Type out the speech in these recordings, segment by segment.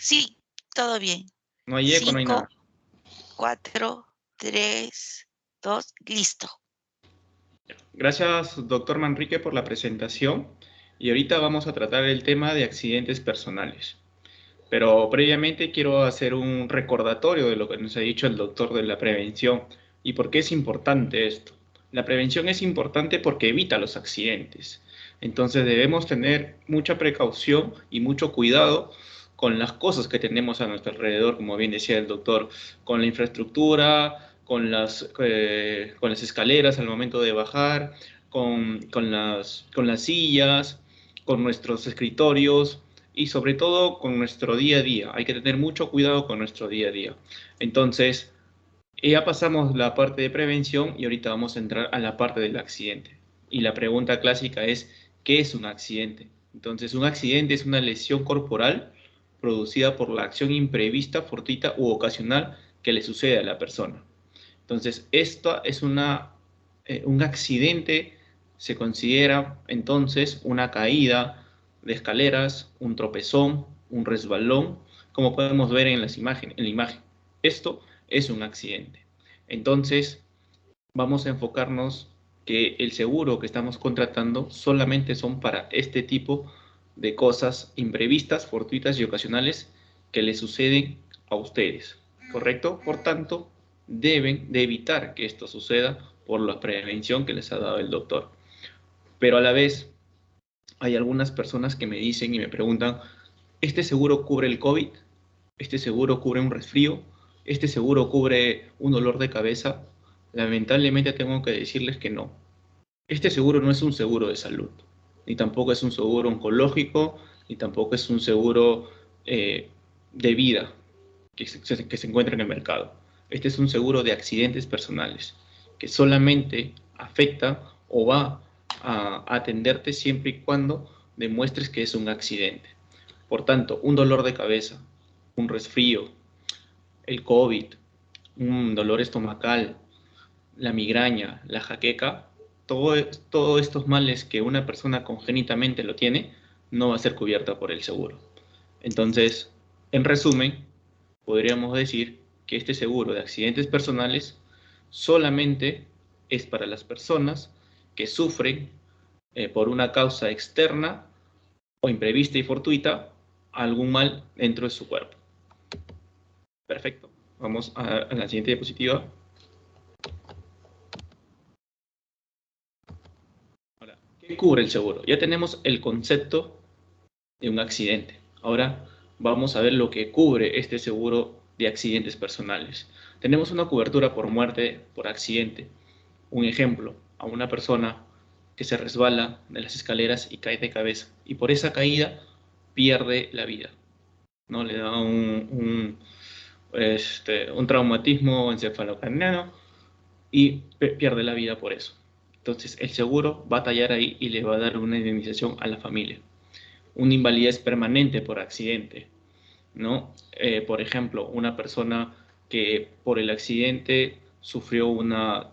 Sí, todo bien. No hay eco, no hay 5, nada. 4, 3, 2, listo. Gracias, doctor Manrique, por la presentación. Y ahorita vamos a tratar el tema de accidentes personales. Pero previamente quiero hacer un recordatorio de lo que nos ha dicho el doctor de la prevención y por qué es importante esto. La prevención es importante porque evita los accidentes. Entonces debemos tener mucha precaución y mucho cuidado con las cosas que tenemos a nuestro alrededor, como bien decía el doctor, con la infraestructura, con las escaleras al momento de bajar, con las sillas, con nuestros escritorios y sobre todo con nuestro día a día. Hay que tener mucho cuidado con nuestro día a día. Entonces, ya pasamos la parte de prevención y ahorita vamos a entrar a la parte del accidente. Y la pregunta clásica es, ¿qué es un accidente? Entonces, un accidente es una lesión corporal producida por la acción imprevista, fortuita u ocasional que le sucede a la persona. Entonces, esto es un accidente, se considera entonces una caída de escaleras, un tropezón, un resbalón, como podemos ver en la imagen. Esto es un accidente. Entonces, vamos a enfocarnos que el seguro que estamos contratando solamente son para este tipo de cosas imprevistas, fortuitas y ocasionales que le suceden a ustedes, ¿correcto? Por tanto, deben de evitar que esto suceda por la prevención que les ha dado el doctor. Pero a la vez, hay algunas personas que me dicen y me preguntan, ¿este seguro cubre el COVID? ¿Este seguro cubre un resfrío? ¿Este seguro cubre un dolor de cabeza? Lamentablemente tengo que decirles que no. Este seguro no es un seguro de salud, ni tampoco es un seguro oncológico, ni tampoco es un seguro de vida que se encuentra en el mercado. Este es un seguro de accidentes personales, que solamente afecta o va a atenderte siempre y cuando demuestres que es un accidente. Por tanto, un dolor de cabeza, un resfrío, el COVID, un dolor estomacal, la migraña, la jaqueca, todos estos males que una persona congénitamente lo tiene, no va a ser cubierta por el seguro. Entonces, en resumen, podríamos decir que este seguro de accidentes personales solamente es para las personas que sufren por una causa externa o imprevista y fortuita algún mal dentro de su cuerpo. Perfecto. Vamos a la siguiente diapositiva. Ahora, ¿qué cubre el seguro? Ya tenemos el concepto de un accidente. Ahora vamos a ver lo que cubre este seguro de accidentes personales. Tenemos una cobertura por muerte por accidente. Un ejemplo, a una persona que se resbala de las escaleras y cae de cabeza. Y por esa caída pierde la vida. ¿No? Le da un traumatismo encefalocraniano y pierde la vida por eso. Entonces el seguro va a tallar ahí y le va a dar una indemnización a la familia. Una invalidez permanente por accidente, ¿no? Por ejemplo, una persona que por el accidente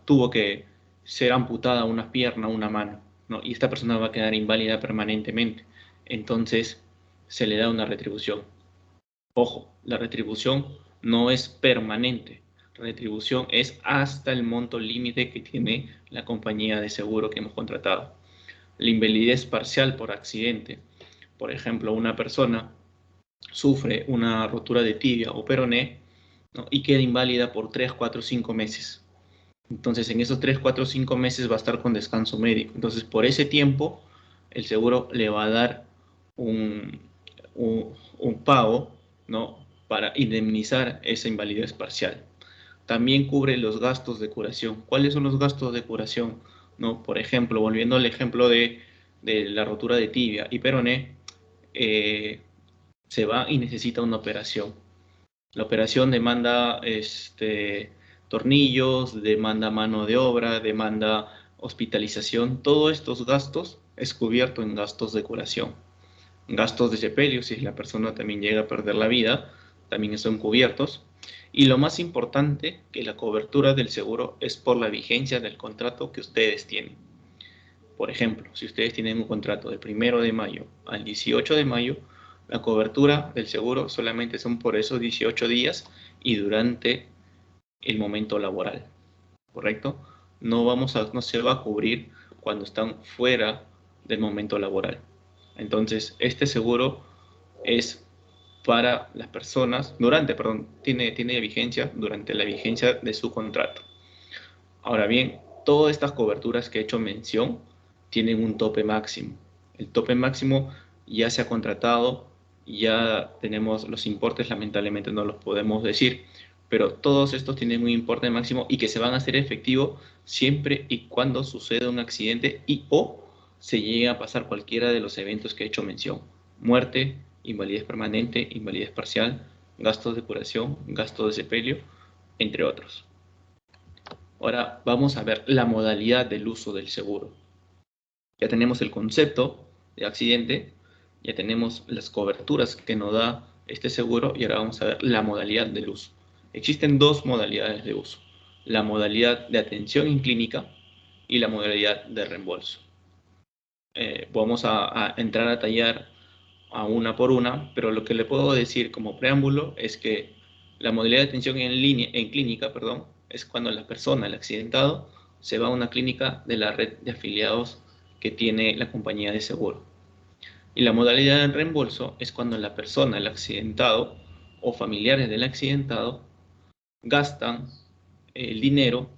tuvo que ser amputada una pierna, una mano, ¿no? Y esta persona va a quedar inválida permanentemente. Entonces se le da una retribución. Ojo, la retribución no es permanente. La retribución es hasta el monto límite que tiene la compañía de seguro que hemos contratado. La invalidez parcial por accidente. Por ejemplo, una persona sufre una rotura de tibia o peroné, ¿no? Y queda inválida por 3, 4, 5 meses. Entonces, en esos 3, 4, 5 meses va a estar con descanso médico. Entonces, por ese tiempo, el seguro le va a dar un, un pago, ¿no? Para indemnizar esa invalidez parcial. También cubre los gastos de curación. ¿Cuáles son los gastos de curación? ¿No? Por ejemplo, volviendo al ejemplo de la rotura de tibia y peroné, se va y necesita una operación. La operación demanda tornillos, demanda mano de obra, demanda hospitalización. Todos estos gastos es cubierto en gastos de curación. Gastos de sepelio, si la persona también llega a perder la vida, también son cubiertos. Y lo más importante, que la cobertura del seguro es por la vigencia del contrato que ustedes tienen. Por ejemplo, si ustedes tienen un contrato del 1 de mayo al 18 de mayo, La cobertura del seguro solamente son por esos 18 días y durante el momento laboral, ¿correcto? No se va a cubrir cuando están fuera del momento laboral. Entonces, este seguro es para las personas, tiene vigencia durante la vigencia de su contrato. Ahora bien, todas estas coberturas que he hecho mención tienen un tope máximo. El tope máximo ya se ha contratado, ya tenemos los importes, lamentablemente no los podemos decir, pero todos estos tienen un importe máximo y que se van a hacer efectivos siempre y cuando suceda un accidente y o se llegue a pasar cualquiera de los eventos que he hecho mención. Muerte, invalidez permanente, invalidez parcial, gastos de curación, gastos de sepelio, entre otros. Ahora vamos a ver la modalidad del uso del seguro. Ya tenemos el concepto de accidente, ya tenemos las coberturas que nos da este seguro y ahora vamos a ver la modalidad del uso. Existen dos modalidades de uso, la modalidad de atención en clínica y la modalidad de reembolso. Vamos a entrar a tallar a una por una, pero lo que le puedo decir como preámbulo es que la modalidad de atención en clínica, es cuando la persona, el accidentado, se va a una clínica de la red de afiliados que tiene la compañía de seguro. Y la modalidad de reembolso es cuando la persona, el accidentado o familiares del accidentado gastan el dinero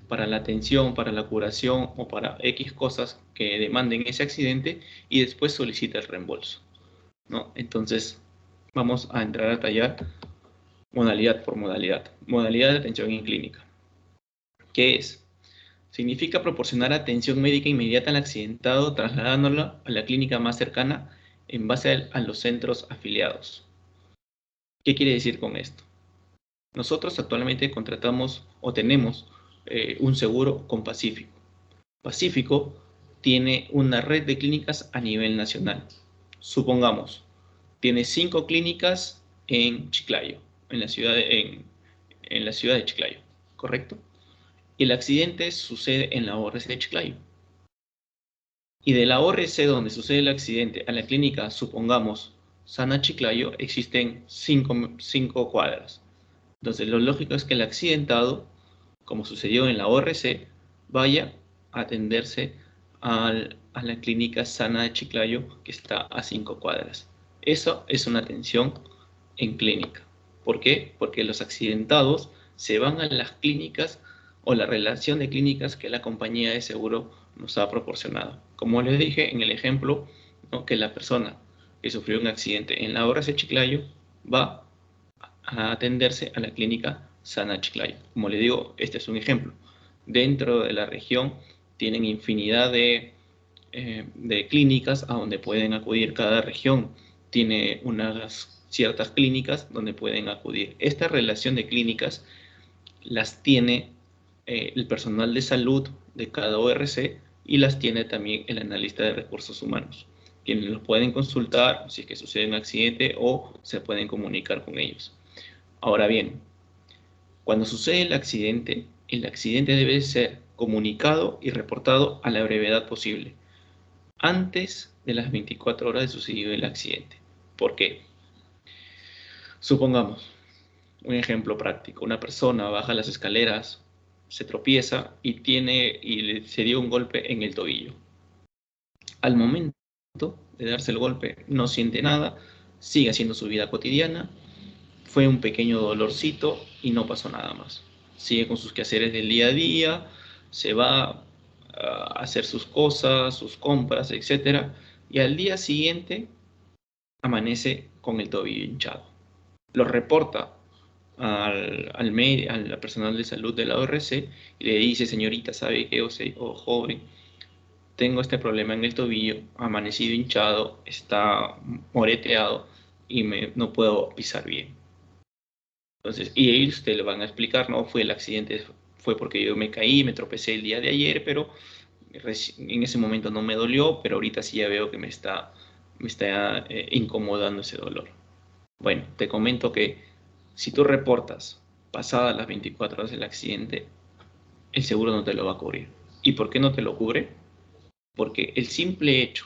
para la atención, para la curación o para X cosas que demanden ese accidente y después solicita el reembolso, ¿no? Entonces, vamos a entrar a tallar modalidad por modalidad. Modalidad de atención en clínica. ¿Qué es? Significa proporcionar atención médica inmediata al accidentado trasladándolo a la clínica más cercana en base a los centros afiliados. ¿Qué quiere decir con esto? Nosotros actualmente contratamos o tenemos un seguro con Pacífico. Pacífico tiene una red de clínicas a nivel nacional. Supongamos, tiene 5 clínicas en Chiclayo, en la ciudad de Chiclayo, ¿correcto? Y el accidente sucede en la ORC de Chiclayo. Y de la ORC donde sucede el accidente a la clínica, supongamos, Sana Chiclayo, existen 5 cuadras. Entonces, lo lógico es que el accidentado, como sucedió en la ORC, vaya a atenderse a la clínica Sana de Chiclayo, que está a 5 cuadras. Eso es una atención en clínica. ¿Por qué? Porque los accidentados se van a las clínicas o la relación de clínicas que la compañía de seguro nos ha proporcionado. Como les dije en el ejemplo, ¿no?, que la persona que sufrió un accidente en la ORC de Chiclayo va a atenderse a la clínica Sana Chiclayo. Como les digo, este es un ejemplo. Dentro de la región tienen infinidad de clínicas a donde pueden acudir. Cada región tiene unas ciertas clínicas donde pueden acudir. Esta relación de clínicas las tiene el personal de salud de cada ORC y las tiene también el analista de recursos humanos, quienes los pueden consultar si es que sucede un accidente o se pueden comunicar con ellos. Ahora bien, cuando sucede el accidente debe ser comunicado y reportado a la brevedad posible, antes de las 24 horas de sucedido el accidente. ¿Por qué? Supongamos, un ejemplo práctico, una persona baja las escaleras, se tropieza y se dio un golpe en el tobillo. Al momento de darse el golpe no siente nada, sigue haciendo su vida cotidiana, fue un pequeño dolorcito y no pasó nada más. Sigue con sus quehaceres del día a día, se va a hacer sus cosas, sus compras, etc. Y al día siguiente amanece con el tobillo hinchado. Lo reporta al personal de salud de la ORC y le dice: señorita, ¿sabe qué? O joven, tengo este problema en el tobillo, amanecido hinchado, está moreteado y no puedo pisar bien. Entonces, y ellos te lo van a explicar, ¿no? Fue el accidente, fue porque yo me caí, me tropecé el día de ayer, pero en ese momento no me dolió, pero ahorita sí ya veo que me está incomodando ese dolor. Bueno, te comento que si tú reportas pasadas las 24 horas del accidente, el seguro no te lo va a cubrir. ¿Y por qué no te lo cubre? Porque el simple hecho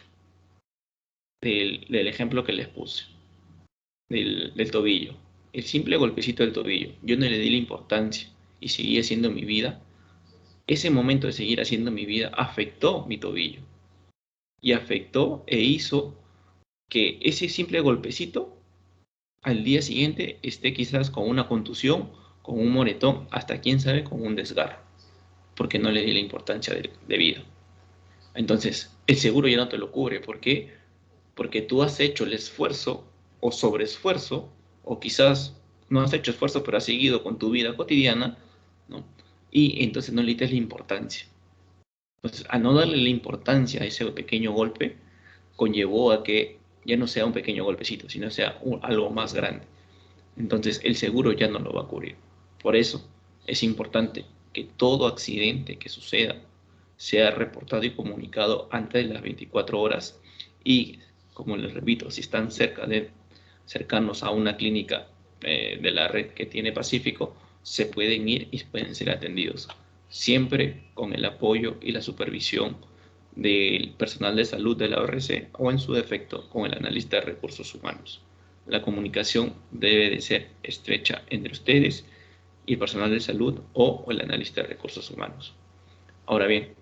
del ejemplo que les puse, del tobillo. El simple golpecito del tobillo. Yo no le di la importancia y seguí haciendo mi vida. Ese momento de seguir haciendo mi vida afectó mi tobillo. Y afectó e hizo que ese simple golpecito al día siguiente esté quizás con una contusión, con un moretón, hasta quién sabe con un desgarro, porque no le di la importancia de vida. Entonces, el seguro ya no te lo cubre. ¿Por qué? Porque tú has hecho el esfuerzo o sobreesfuerzo, o quizás no has hecho esfuerzo, pero has seguido con tu vida cotidiana, ¿no? Y entonces no le das la importancia. Entonces, a no darle la importancia a ese pequeño golpe, conllevó a que ya no sea un pequeño golpecito, sino sea algo más grande. Entonces, el seguro ya no lo va a cubrir. Por eso es importante que todo accidente que suceda sea reportado y comunicado antes de las 24 horas y, como les repito, si están cercanos a una clínica de la red que tiene Pacífico, se pueden ir y pueden ser atendidos, siempre con el apoyo y la supervisión del personal de salud de la ORC o, en su defecto, con el analista de recursos humanos. La comunicación debe de ser estrecha entre ustedes y el personal de salud o el analista de recursos humanos. Ahora bien,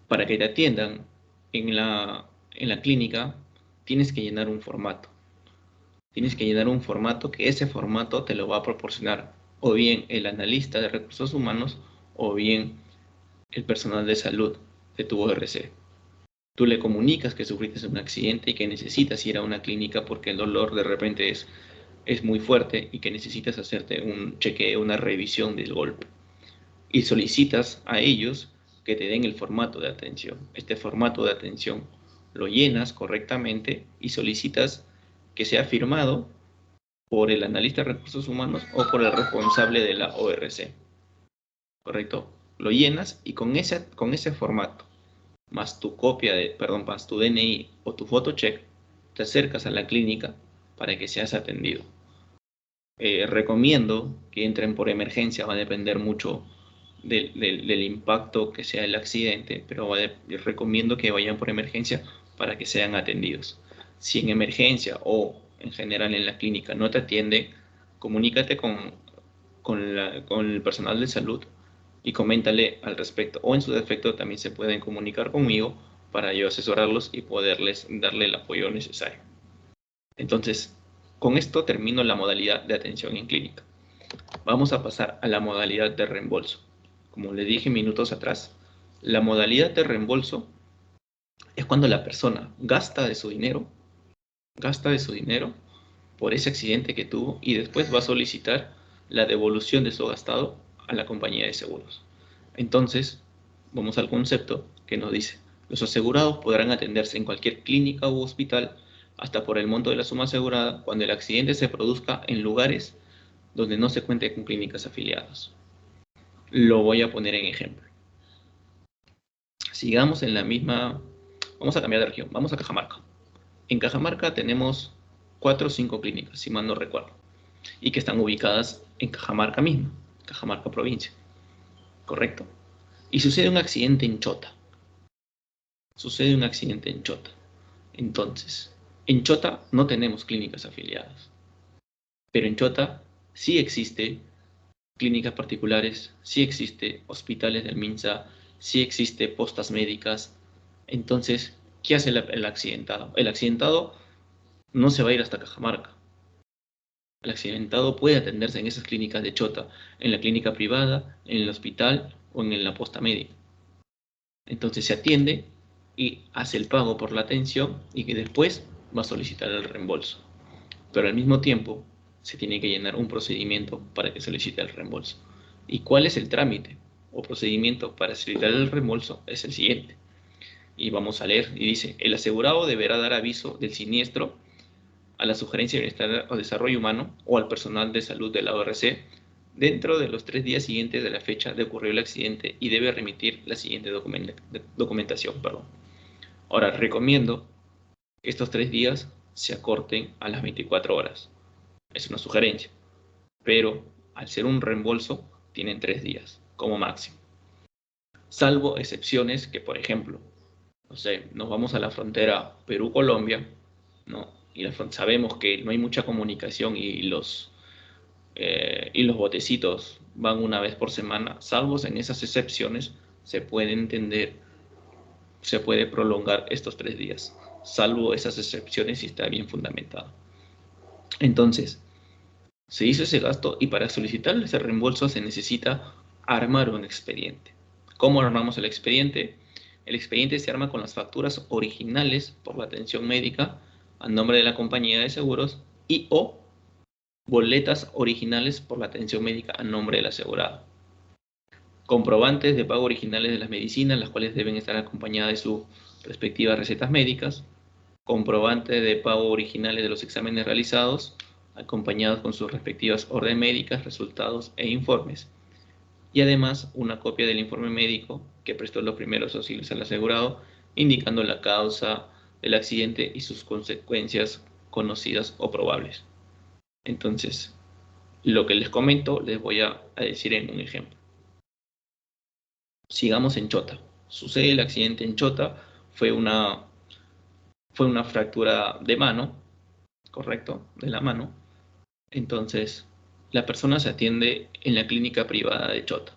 para que te atiendan en la clínica, tienes que llenar un formato. Tienes que llenar un formato que ese formato te lo va a proporcionar o bien el analista de recursos humanos o bien el personal de salud de tu ORC. Tú le comunicas que sufriste un accidente y que necesitas ir a una clínica porque el dolor de repente es muy fuerte y que necesitas hacerte un chequeo, una revisión del golpe. Y solicitas a ellos que te den el formato de atención. Este formato de atención lo llenas correctamente y solicitas que sea firmado por el analista de recursos humanos o por el responsable de la ORC. ¿Correcto? Lo llenas y con ese formato, más tu copia más tu DNI o tu photocheck, te acercas a la clínica para que seas atendido. Recomiendo que entren por emergencia, va a depender mucho del impacto que sea el accidente, pero recomiendo que vayan por emergencia para que sean atendidos. Si en emergencia o en general en la clínica no te atienden, comunícate con el personal de salud y coméntale al respecto. O en su defecto también se pueden comunicar conmigo para yo asesorarlos y poderles darle el apoyo necesario. Entonces, con esto termino la modalidad de atención en clínica. Vamos a pasar a la modalidad de reembolso. Como le dije minutos atrás, la modalidad de reembolso es cuando la persona gasta de su dinero por ese accidente que tuvo y después va a solicitar la devolución de su gastado a la compañía de seguros. Entonces, vamos al concepto que nos dice: los asegurados podrán atenderse en cualquier clínica u hospital hasta por el monto de la suma asegurada cuando el accidente se produzca en lugares donde no se cuente con clínicas afiliadas. Lo voy a poner en ejemplo. Sigamos en la misma... Vamos a cambiar de región. Vamos a Cajamarca. En Cajamarca tenemos 4 o 5 clínicas, si mal no recuerdo, y que están ubicadas en Cajamarca misma, Cajamarca provincia. ¿Correcto? Y sucede un accidente en Chota. Entonces, en Chota no tenemos clínicas afiliadas, pero en Chota sí existe clínicas particulares, sí existe hospitales del MINSA, sí existe postas médicas. Entonces, ¿qué hace el accidentado? El accidentado no se va a ir hasta Cajamarca. El accidentado puede atenderse en esas clínicas de Chota, en la clínica privada, en el hospital o en la posta médica. Entonces se atiende y hace el pago por la atención y que después va a solicitar el reembolso. Pero al mismo tiempo se tiene que llenar un procedimiento para que solicite el reembolso. ¿Y cuál es el trámite o procedimiento para solicitar el reembolso? Es el siguiente. Y vamos a leer, y dice: el asegurado deberá dar aviso del siniestro a la Sugerencia de Bienestar o Desarrollo Humano o al personal de salud de la ORC dentro de los 3 días siguientes de la fecha de ocurrió el accidente y debe remitir la siguiente documentación. Ahora, recomiendo que estos 3 días se acorten a las 24 horas. Es una sugerencia, pero al ser un reembolso tienen 3 días como máximo. Salvo excepciones que, por ejemplo, no sé, nos vamos a la frontera Perú-Colombia, ¿no? sabemos que no hay mucha comunicación y los botecitos van una vez por semana, salvo en esas excepciones, se puede entender, se puede prolongar estos 3 días, salvo esas excepciones si está bien fundamentado. Entonces, se hizo ese gasto y para solicitar ese reembolso se necesita armar un expediente. ¿Cómo armamos el expediente? El expediente se arma con las facturas originales por la atención médica a nombre de la compañía de seguros y o boletas originales por la atención médica a nombre del asegurado. Comprobantes de pago originales de las medicinas, las cuales deben estar acompañadas de sus respectivas recetas médicas. Comprobantes de pago originales de los exámenes realizados, acompañados con sus respectivas órdenes médicas, resultados e informes. Y además una copia del informe médico que prestó los primeros auxilios al asegurado, indicando la causa del accidente y sus consecuencias conocidas o probables. Entonces, lo que les comento les voy a decir en un ejemplo. Sigamos en Chota. Sucede el accidente en Chota, fue una fractura de mano, correcto, de la mano. Entonces, la persona se atiende en la clínica privada de Chota.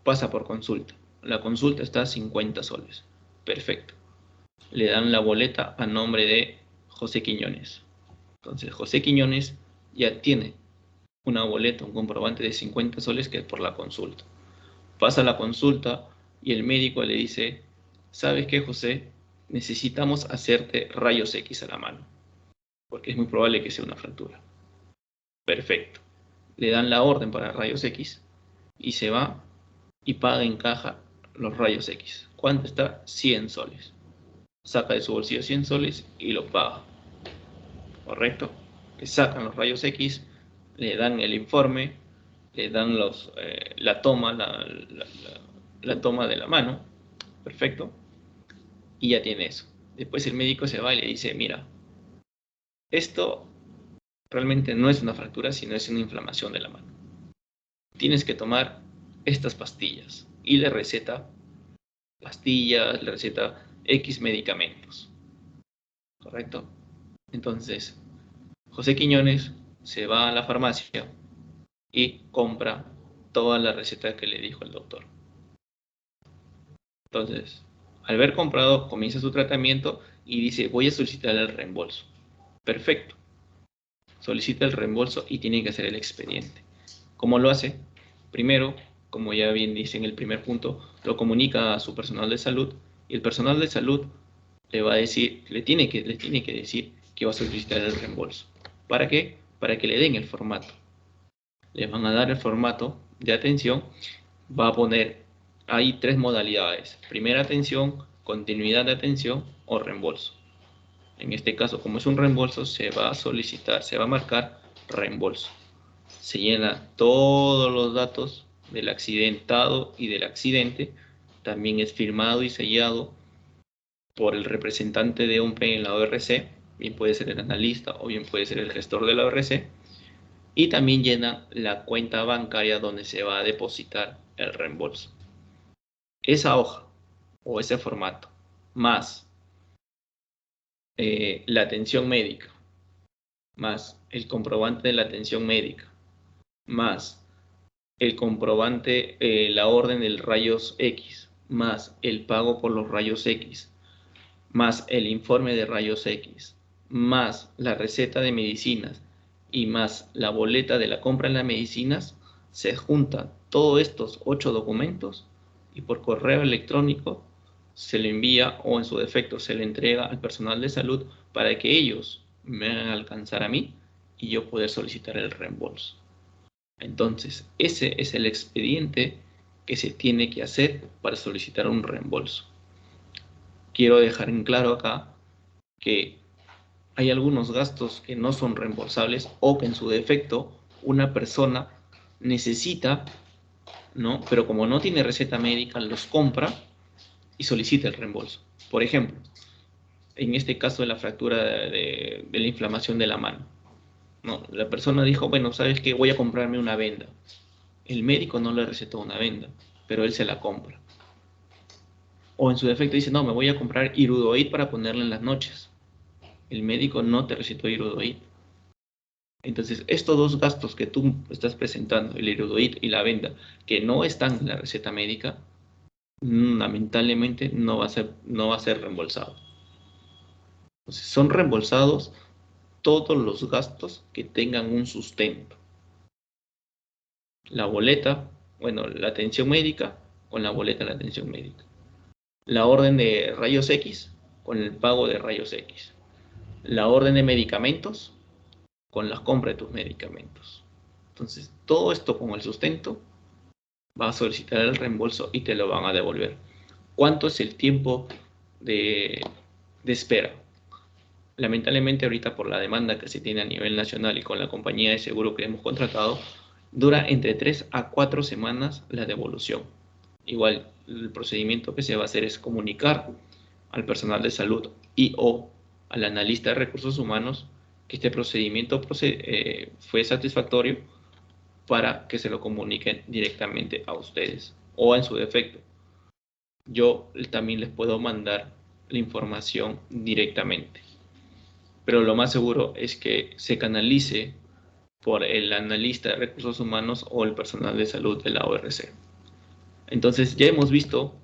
Pasa por consulta. La consulta está a 50 soles. Perfecto. Le dan la boleta a nombre de José Quiñones. Entonces, José Quiñones ya tiene una boleta, un comprobante de 50 soles que es por la consulta. Pasa la consulta y el médico le dice, ¿sabes qué, José? Necesitamos hacerte rayos X a la mano, porque es muy probable que sea una fractura. Perfecto. Le dan la orden para rayos X y se va y paga en caja los rayos X. ¿Cuánto está? 100 soles. Saca de su bolsillo 100 soles y lo paga. ¿Correcto? Le sacan los rayos X, le dan el informe, le dan la toma, la toma de la mano. Perfecto. Y ya tiene eso. Después el médico se va y le dice, mira, esto realmente no es una fractura, sino es una inflamación de la mano. Tienes que tomar estas pastillas. Y le receta pastillas, le receta X medicamentos. ¿Correcto? Entonces, José Quiñones se va a la farmacia y compra toda la receta que le dijo el doctor. Entonces, al haber comprado, comienza su tratamiento y dice, voy a solicitar el reembolso. Perfecto. Solicita el reembolso y tiene que hacer el expediente. ¿Cómo lo hace? Primero, como ya bien dice en el primer punto, lo comunica a su personal de salud y el personal de salud le va a decir, le tiene que decir que va a solicitar el reembolso. ¿Para qué? Para que le den el formato. Le van a dar el formato de atención, va a poner, hay 3 modalidades, primera atención, continuidad de atención o reembolso. En este caso, como es un reembolso, se va a solicitar, se va a marcar reembolso. Se llena todos los datos del accidentado y del accidente, también es firmado y sellado por el representante de OMPE en la ORC, bien puede ser el analista o bien puede ser el gestor de la ORC, y también llena la cuenta bancaria donde se va a depositar el reembolso. Esa hoja o ese formato, más la atención médica, más el comprobante de la atención médica, más el comprobante, la orden del rayos X, más el pago por los rayos X, más el informe de rayos X, más la receta de medicinas y más la boleta de la compra de las medicinas, se juntan todos estos 8 documentos y por correo electrónico se le envía o en su defecto se le entrega al personal de salud para que ellos me hagan alcanzar a mí y yo poder solicitar el reembolso. Entonces, ese es el expediente que se tiene que hacer para solicitar un reembolso. Quiero dejar en claro acá que hay algunos gastos que no son reembolsables o que en su defecto una persona necesita, ¿no? Pero como no tiene receta médica, los compra y solicita el reembolso. Por ejemplo, en este caso de la fractura de la inflamación de la mano. No, la persona dijo, bueno, ¿sabes qué? Voy a comprarme una venda. El médico no le recetó una venda, pero él se la compra. O en su defecto dice, no, me voy a comprar Irudoid para ponerla en las noches. El médico no te recetó iridoid. Entonces, estos dos gastos que tú estás presentando, el iridoid y la venda, que no están en la receta médica, lamentablemente no va a ser reembolsado. Entonces, son reembolsados todos los gastos que tengan un sustento. La boleta, bueno, la atención médica, con la boleta de la atención médica. La orden de rayos X, con el pago de rayos X. La orden de medicamentos, con la compra de tus medicamentos. Entonces, todo esto con el sustento, vas a solicitar el reembolso y te lo van a devolver. ¿Cuánto es el tiempo de espera? Lamentablemente ahorita por la demanda que se tiene a nivel nacional y con la compañía de seguro que hemos contratado, dura entre 3 a 4 semanas la devolución. Igual, el procedimiento que se va a hacer es comunicar al personal de salud y o al analista de recursos humanos que este procedimiento fue satisfactorio para que se lo comuniquen directamente a ustedes o en su defecto. Yo también les puedo mandar la información directamente, pero lo más seguro es que se canalice por el analista de recursos humanos o el personal de salud de la ORC. Entonces ya hemos visto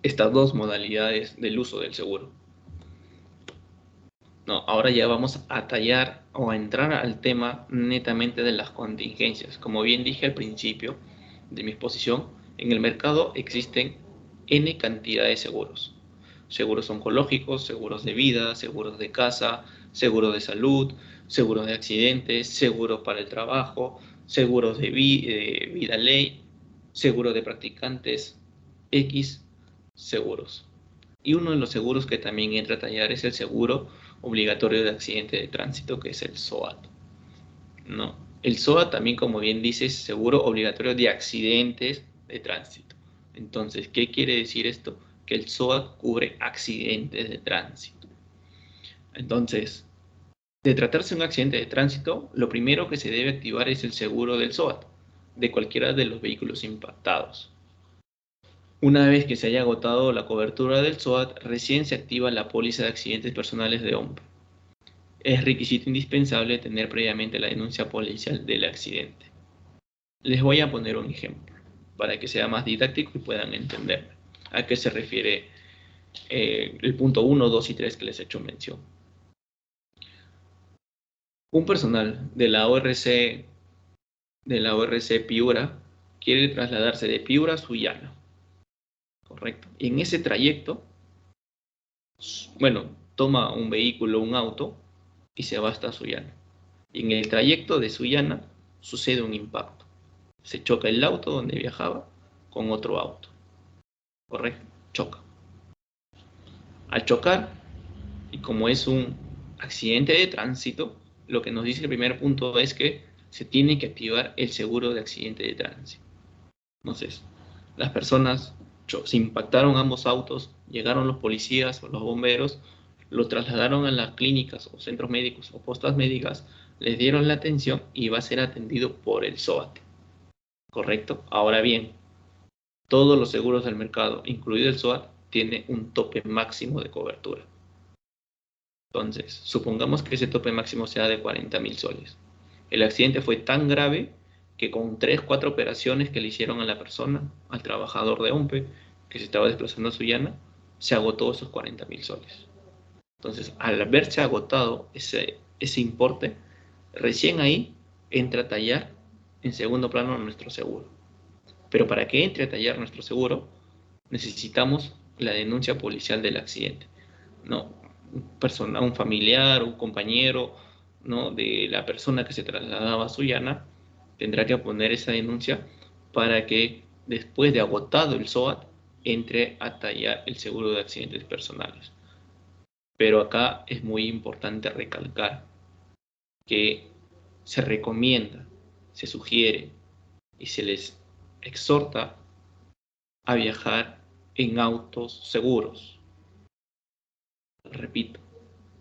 estas dos modalidades del uso del seguro. No, ahora ya vamos a tallar o a entrar al tema netamente de las contingencias. Como bien dije al principio de mi exposición, en el mercado existen N cantidad de seguros. Seguros oncológicos, seguros de vida, seguros de casa, seguros de salud, seguros de accidentes, seguros para el trabajo, seguros de vida ley, seguros de practicantes, X seguros. Y uno de los seguros que también entra a tallar es el seguro obligatorio de accidente de tránsito, que es el SOAT. ¿No? El SOAT también, como bien dice, es seguro obligatorio de accidentes de tránsito. Entonces, ¿qué quiere decir esto? Que el SOAT cubre accidentes de tránsito. Entonces, de tratarse de un accidente de tránsito, lo primero que se debe activar es el seguro del SOAT, de cualquiera de los vehículos impactados. Una vez que se haya agotado la cobertura del SOAT, recién se activa la póliza de accidentes personales de OMP. Es requisito indispensable tener previamente la denuncia policial del accidente. Les voy a poner un ejemplo para que sea más didáctico y puedan entender a qué se refiere el punto 1, 2 y 3 que les he hecho mención. Un personal de la ORC Piura quiere trasladarse de Piura a Sullana, ¿correcto? Y en ese trayecto, bueno, toma un vehículo, un auto, y se va hasta Sullana. Y en el trayecto de Sullana sucede un impacto. Se choca el auto donde viajaba con otro auto, ¿correcto? Choca. Al chocar, y como es un accidente de tránsito, lo que nos dice el primer punto es que se tiene que activar el seguro de accidente de tránsito. Entonces, las personas se impactaron ambos autos, llegaron los policías o los bomberos, lo trasladaron a las clínicas o centros médicos o postas médicas, les dieron la atención y va a ser atendido por el SOAT. ¿Correcto? Ahora bien, todos los seguros del mercado, incluido el SOAT, tiene un tope máximo de cobertura. Entonces, supongamos que ese tope máximo sea de 40.000 soles. El accidente fue tan grave que con 3, 4 operaciones que le hicieron a la persona, al trabajador de OMPE, que se estaba desplazando a Sullana, se agotó esos 40.000 soles. Entonces, al haberse agotado ese importe, recién ahí entra a tallar en segundo plano nuestro seguro. Pero para que entre a tallar nuestro seguro, necesitamos la denuncia policial del accidente. No, un familiar, un compañero, ¿no?, de la persona que se trasladaba a Sullana tendrá que poner esa denuncia para que después de agotado el SOAT entre a tallar el seguro de accidentes personales. Pero acá es muy importante recalcar que se recomienda, se sugiere y se les exhorta a viajar en autos seguros. Repito,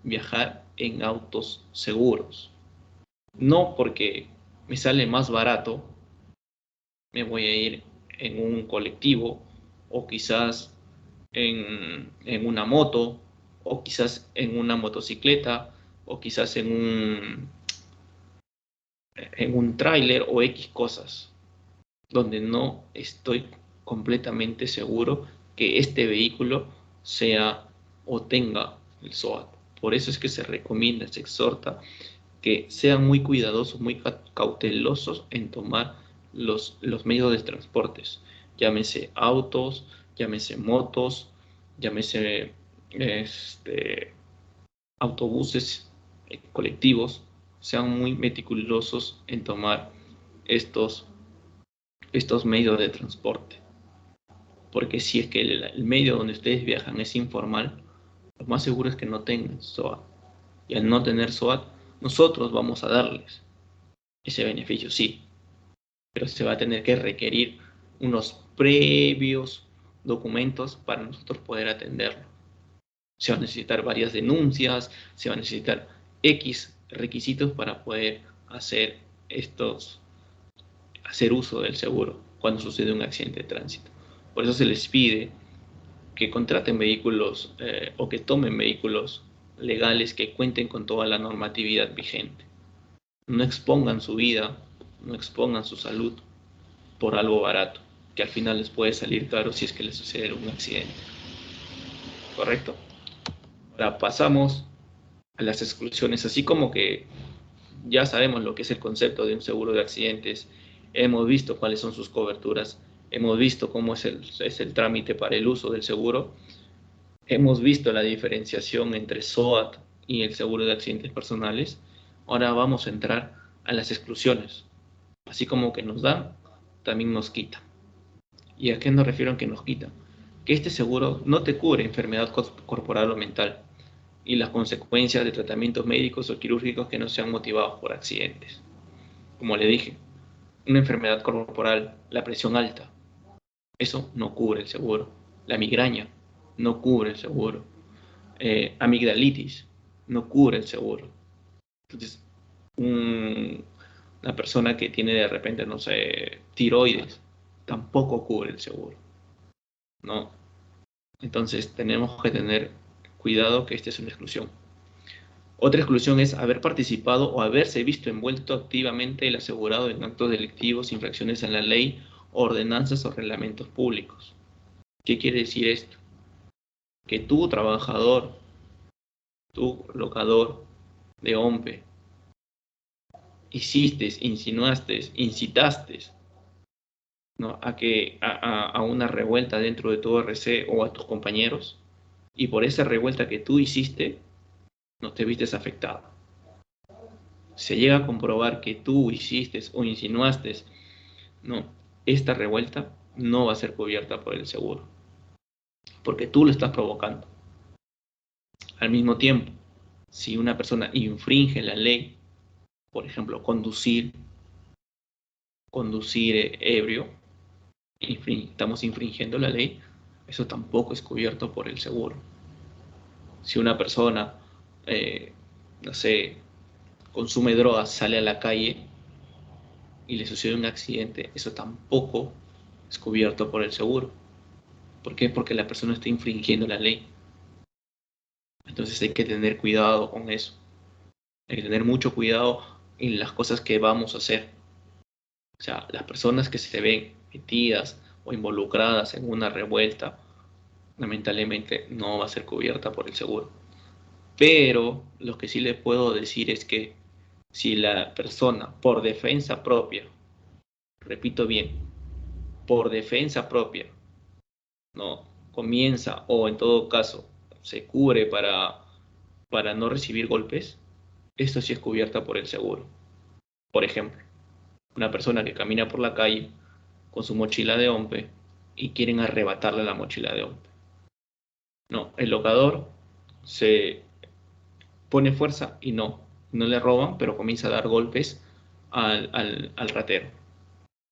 viajar en autos seguros. No porque me sale más barato, me voy a ir en un colectivo o quizás en una moto o quizás en una motocicleta, o quizás en un tráiler o X cosas, donde no estoy completamente seguro que este vehículo sea o tenga el SOAT. Por eso es que se recomienda, se exhorta que sean muy cuidadosos, muy cautelosos en tomar los medios de transportes, llámese autos, llámese motos, llámese autobuses, colectivos, sean muy meticulosos en tomar estos, estos medios de transporte. Porque si es que el medio donde ustedes viajan es informal, lo más seguro es que no tengan SOAT. Y al no tener SOAT, nosotros vamos a darles ese beneficio, sí, pero se va a tener que requerir unos previos documentos para nosotros poder atenderlo. Se van a necesitar varias denuncias, se van a necesitar X requisitos para poder hacer hacer uso del seguro cuando sucede un accidente de tránsito. Por eso se les pide que contraten vehículos o que tomen vehículos legales que cuenten con toda la normatividad vigente. No expongan su vida, no expongan su salud por algo barato, que al final les puede salir caro si es que les sucede un accidente. ¿Correcto? Ahora pasamos a las exclusiones, así como que ya sabemos lo que es el concepto de un seguro de accidentes, hemos visto cuáles son sus coberturas, hemos visto cómo es el trámite para el uso del seguro, hemos visto la diferenciación entre SOAT y el seguro de accidentes personales. Ahora vamos a entrar a las exclusiones. Así como que nos dan, también nos quitan. ¿Y a qué nos refiero en que nos quitan? Que este seguro no te cubre enfermedad corporal o mental y las consecuencias de tratamientos médicos o quirúrgicos que no sean motivados por accidentes. Como le dije, una enfermedad corporal, la presión alta, eso no cubre el seguro. La migraña no cubre el seguro. Amigdalitis no cubre el seguro. Entonces, una persona que tiene de repente, no sé, tiroides, tampoco cubre el seguro, ¿no? Entonces tenemos que tener cuidado que esta es una exclusión. Otra exclusión es haber participado o haberse visto envuelto activamente el asegurado en actos delictivos, infracciones a la ley, ordenanzas o reglamentos públicos. ¿Qué quiere decir esto? Que tú, trabajador, tú, locador de OMPE, hiciste, insinuaste, incitaste, ¿no? a una revuelta dentro de tu RC o a tus compañeros, y por esa revuelta que tú hiciste, no te vistes afectado. Se llega a comprobar que tú hiciste o insinuaste, no, esta revuelta no va a ser cubierta por el seguro, porque tú lo estás provocando. Al mismo tiempo, si una persona infringe la ley, por ejemplo, conducir ebrio, estamos infringiendo la ley, eso tampoco es cubierto por el seguro. Si una persona, no sé, consume drogas, sale a la calle y le sucede un accidente, eso tampoco es cubierto por el seguro. ¿Por qué? Porque la persona está infringiendo la ley. Entonces hay que tener cuidado con eso. Hay que tener mucho cuidado en las cosas que vamos a hacer. O sea, las personas que se ven metidas o involucradas en una revuelta, lamentablemente no va a ser cubierta por el seguro. Pero lo que sí le puedo decir es que si la persona, por defensa propia, repito bien, por defensa propia, no comienza o en todo caso se cubre para no recibir golpes, esto sí es cubierta por el seguro. Por ejemplo, una persona que camina por la calle con su mochila de OMPE y quieren arrebatarle la mochila de OMPE. No, el locador se pone fuerza y no le roban, pero comienza a dar golpes al ratero.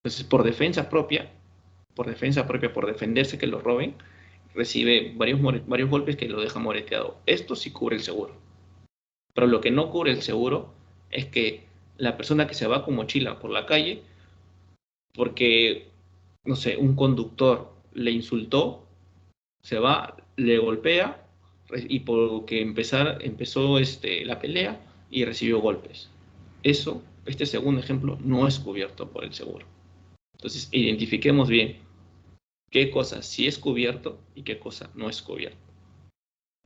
Entonces, por defenderse que lo roben, recibe varios golpes que lo dejan moreteado. Esto sí cubre el seguro. Pero lo que no cubre el seguro es que la persona que se va con mochila por la calle, porque, no sé, un conductor le insultó, se va, le golpea y porque empezó la pelea y recibió golpes. Eso, este segundo ejemplo, no es cubierto por el seguro. Entonces, identifiquemos bien qué cosa sí es cubierto y qué cosa no es cubierto.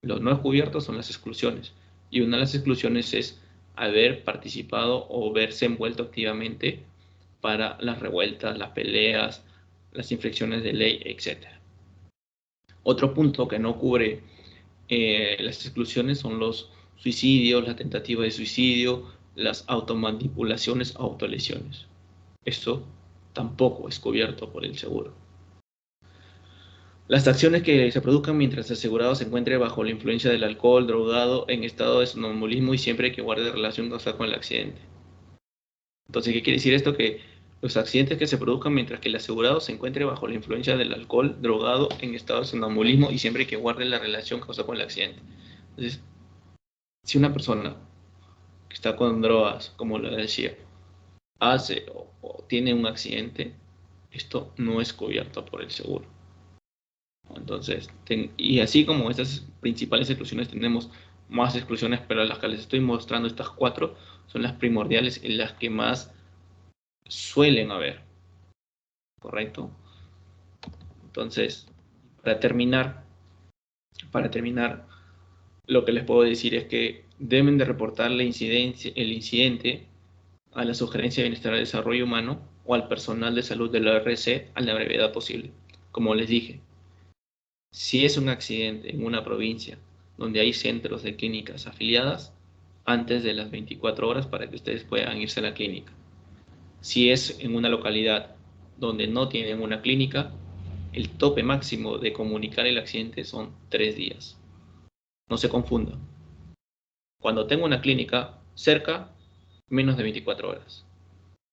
Los no cubiertos son las exclusiones, y una de las exclusiones es haber participado o verse envuelto activamente para las revueltas, las peleas, las infracciones de ley, etc. Otro punto que no cubre las exclusiones son los suicidios, la tentativa de suicidio, las automanipulaciones o autolesiones. Esto tampoco es cubierto por el seguro. Las acciones que se produzcan mientras el asegurado se encuentre bajo la influencia del alcohol, drogado, en estado de sonambulismo y siempre que guarde relación causal con el accidente. Entonces, ¿qué quiere decir esto? Que los accidentes que se produzcan mientras que el asegurado se encuentre bajo la influencia del alcohol, drogado, en estado de sonambulismo y siempre que guarde la relación causal con el accidente. Entonces, si una persona que está con drogas, como lo decía, hace o tiene un accidente, esto no es cubierto por el seguro. Entonces, y así como estas principales exclusiones, tenemos más exclusiones, pero las que les estoy mostrando, estas 4, son las primordiales y las que más suelen haber, ¿correcto? Entonces, para terminar, lo que les puedo decir es que deben de reportar el incidente a la Sugerencia de Bienestar y Desarrollo Humano o al personal de salud de la ORC a la brevedad posible. Como les dije, si es un accidente en una provincia donde hay centros de clínicas afiliadas, antes de las 24 horas para que ustedes puedan irse a la clínica. Si es en una localidad donde no tienen una clínica, el tope máximo de comunicar el accidente son 3 días. No se confundan. Cuando tengo una clínica cerca, menos de 24 horas.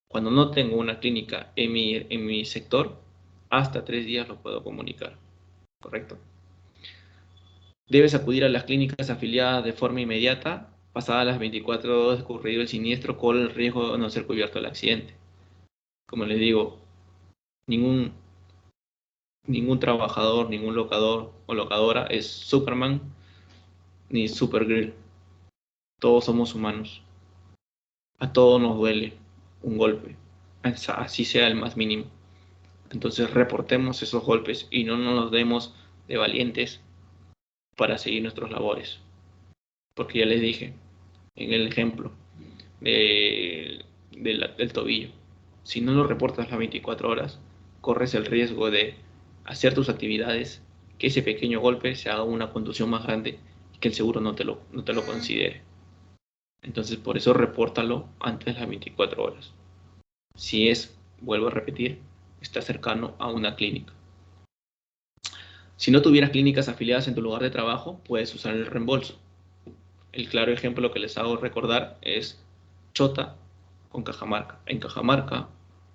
Cuando no tengo una clínica en mi sector, hasta 3 días lo puedo comunicar. ¿Correcto? Debes acudir a las clínicas afiliadas de forma inmediata, pasadas las 24 horas de ocurrido el siniestro, con el riesgo de no ser cubierto el accidente. Como les digo, ningún trabajador, ningún locador o locadora es Superman ni Supergirl. Todos somos humanos. A todos nos duele un golpe, así sea el más mínimo. Entonces reportemos esos golpes y no nos demos de valientes para seguir nuestras labores. Porque ya les dije en el ejemplo del tobillo, si no lo reportas las 24 horas, corres el riesgo de hacer tus actividades, que ese pequeño golpe se haga una contusión más grande y que el seguro no te lo considere. Entonces, por eso repórtalo antes de las 24 horas. Si vuelvo a repetir, está cercano a una clínica. Si no tuvieras clínicas afiliadas en tu lugar de trabajo, puedes usar el reembolso. El claro ejemplo que les hago recordar es Chota con Cajamarca. En Cajamarca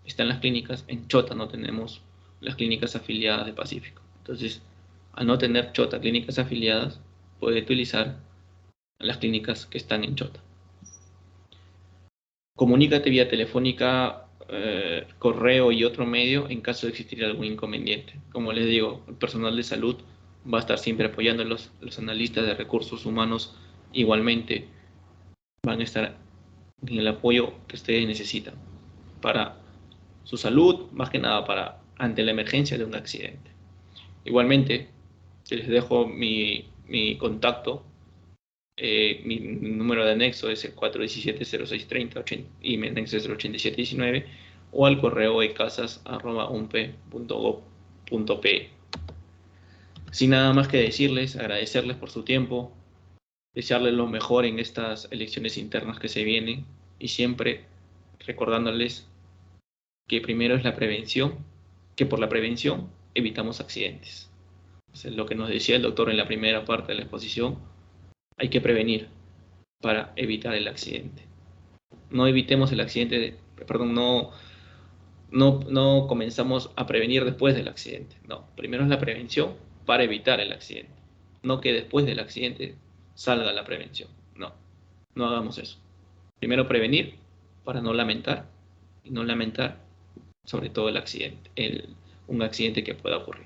están las clínicas, en Chota no tenemos las clínicas afiliadas de Pacífico. Entonces, al no tener Chota clínicas afiliadas, puede utilizar las clínicas que están en Chota. Comunícate vía telefónica, correo y otro medio en caso de existir algún inconveniente. Como les digo, el personal de salud va a estar siempre apoyándolos, los analistas de recursos humanos igualmente van a estar en el apoyo que ustedes necesitan para su salud, más que nada ante la emergencia de un accidente. Igualmente, les dejo mi contacto. Mi número de anexo es el 417-0630 y mi anexo es el 8719 o al correo ecasas@unpe.gov.pe. Sin nada más que decirles, agradecerles por su tiempo, desearles lo mejor en estas elecciones internas que se vienen y siempre recordándoles que primero es la prevención, que por la prevención evitamos accidentes. Entonces, lo que nos decía el doctor en la primera parte de la exposición, hay que prevenir para evitar el accidente. No evitemos el accidente, no comenzamos a prevenir después del accidente. No, primero es la prevención para evitar el accidente. No que después del accidente salga la prevención. No, no hagamos eso. Primero prevenir para no lamentar y no lamentar sobre todo el accidente, un accidente que pueda ocurrir.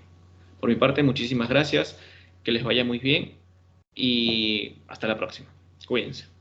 Por mi parte, muchísimas gracias, que les vaya muy bien y hasta la próxima. Cuídense.